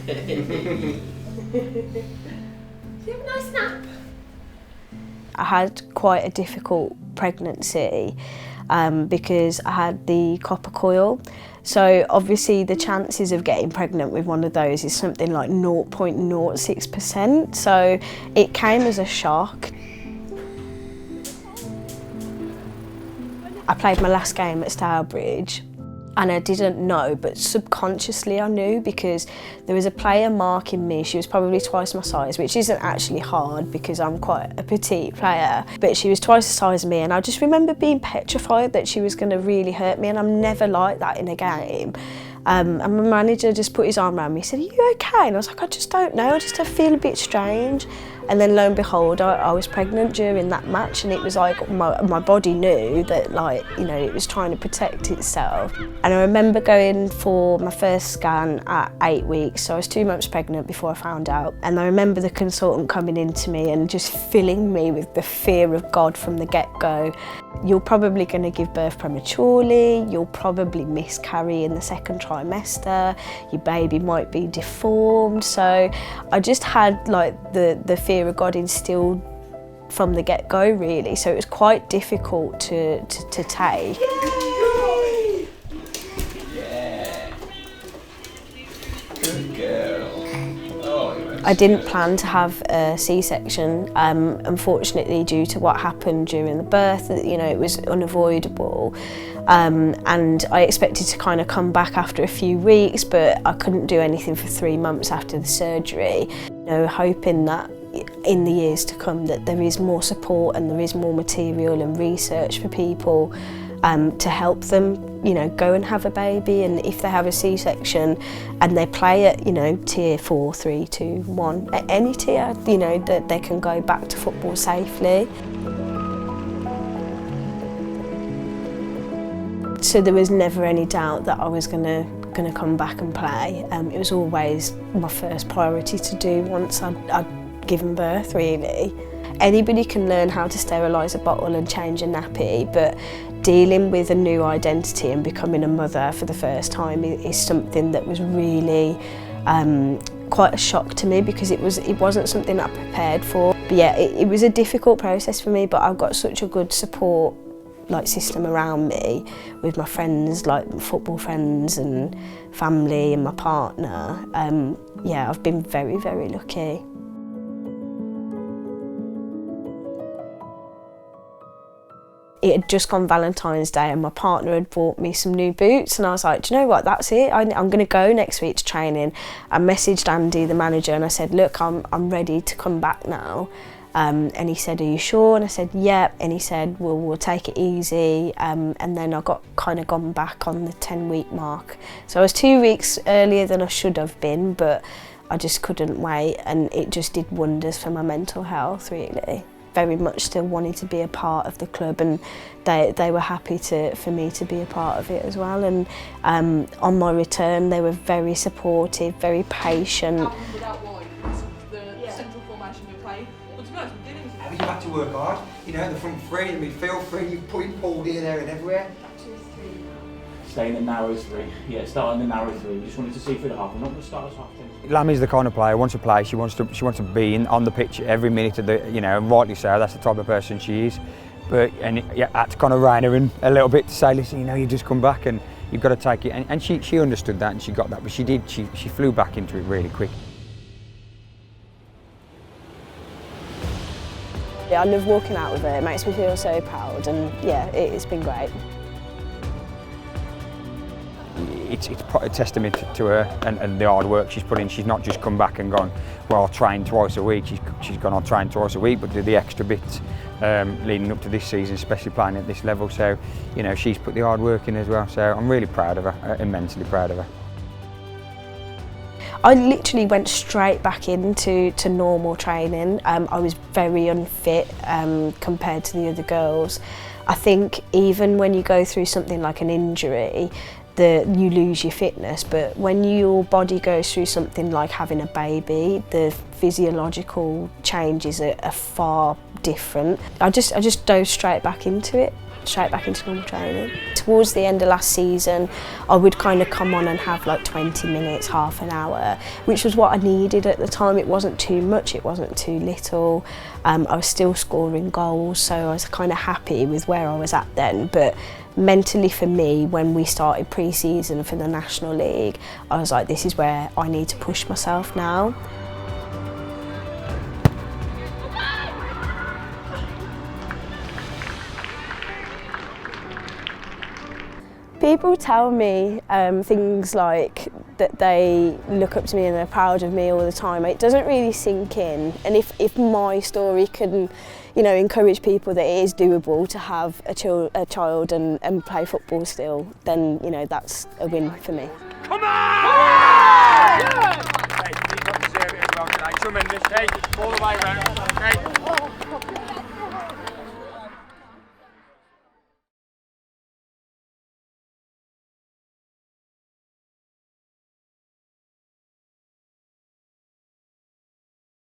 you have a nice nap? I had quite a difficult pregnancy because I had the copper coil. So obviously the chances of getting pregnant with one of those is something like 0.06%. So it came as a shock. I played my last game at Stourbridge and I didn't know, but subconsciously I knew because there was a player marking me. She was probably twice my size, which isn't actually hard because I'm quite a petite player, but she was twice the size of me, and I just remember being petrified that she was going to really hurt me, and I'm never like that in a game. And my manager just put his arm around me. He said, "Are you okay?" And I was like, "I just don't know, I feel a bit strange." And then lo and behold, I was pregnant during that match, and it was like my body knew that, like, you know, it was trying to protect itself. And I remember going for my first scan at 8 weeks, so I was 2 months pregnant before I found out. And I remember the consultant coming into me and just filling me with the fear of God from the get-go. You're probably going to give birth prematurely, you'll probably miscarry in the second trimester, your baby might be deformed. So I just had like the fear of God instilled from the get-go, really. So it was quite difficult to take. Yay! Yeah. Good girl. Oh, I didn't plan to have a C-section. Unfortunately, due to what happened during the birth, you know, it was unavoidable. And I expected to kind of come back after a few weeks, but I couldn't do anything for 3 months after the surgery. You know, hoping that in the years to come that there is more support and there is more material and research for people to help them, you know, go and have a baby. And if they have a C-section and they play at, you know, tier 4, 3, 2, 1, at any tier, you know, that they can go back to football safely. So there was never any doubt that I was gonna come back and play. It was always my first priority to do once I'd given birth, really. Anybody can learn how to sterilise a bottle and change a nappy, but dealing with a new identity and becoming a mother for the first time is something that was really quite a shock to me, because it wasn't something I prepared for. But yeah, it was a difficult process for me, but I've got such a good support system around me with my friends, like football friends and family and my partner. Yeah, I've been very, very lucky. It had just gone Valentine's Day and my partner had bought me some new boots, and I was like, do you know what, that's it, I'm going to go next week to training. I messaged Andy, the manager, and I said, look, I'm ready to come back now. And he said, are you sure? And I said, yeah. And he said, well, we'll take it easy. And then I got kind of gone back on the 10-week mark. So I was 2 weeks earlier than I should have been, but I just couldn't wait, and it just did wonders for my mental health, really. Very much still wanted to be a part of the club, and they were happy for me to be a part of it as well. And on my return, they were very supportive, very patient. You had to work hard, you know, the front three, the midfield three, you pulled here, there and everywhere. Stay in the narrow three. Yeah, start in the narrow three. We just wanted to see through the half. We're not going to start as half then. Lammy's the kind of player who wants to play. She wants to be on the pitch every minute of the, you know, and rightly so. That's the type of person she is. But yeah, I had to kind of rein her in a little bit to say, listen, you know, you just come back and you've got to take it. And she understood that and she got that. But she flew back into it really quick. Yeah, I love walking out with her. It makes me feel so proud, and yeah, it's been great. It's a testament to her and the hard work she's put in. She's not just come back and gone, well, I'll train twice a week. She's gone, I'll train twice a week, but do the extra bits leading up to this season, especially playing at this level. So, you know, she's put the hard work in as well. So I'm really proud of her, immensely proud of her. I literally went straight back into normal training. I was very unfit compared to the other girls. I think even when you go through something like an injury, you lose your fitness, but when your body goes through something like having a baby, the physiological changes are far different. I just dove straight back into it. straight back into normal training. Towards the end of last season, I would kind of come on and have like 20 minutes, half an hour, which was what I needed at the time. It wasn't too much, it wasn't too little. I was still scoring goals, so I was kind of happy with where I was at then. But mentally for me, when we started pre-season for the National League, I was like, this is where I need to push myself now. People tell me things like that they look up to me and they're proud of me all the time. It doesn't really sink in, and if my story can, you know, encourage people that it is doable to have a child and play football still, then, you know, that's a win for me. Come on! Yeah! Hey, you don't deserve it as well tonight. Tremendous, hey, all the way around. Hey.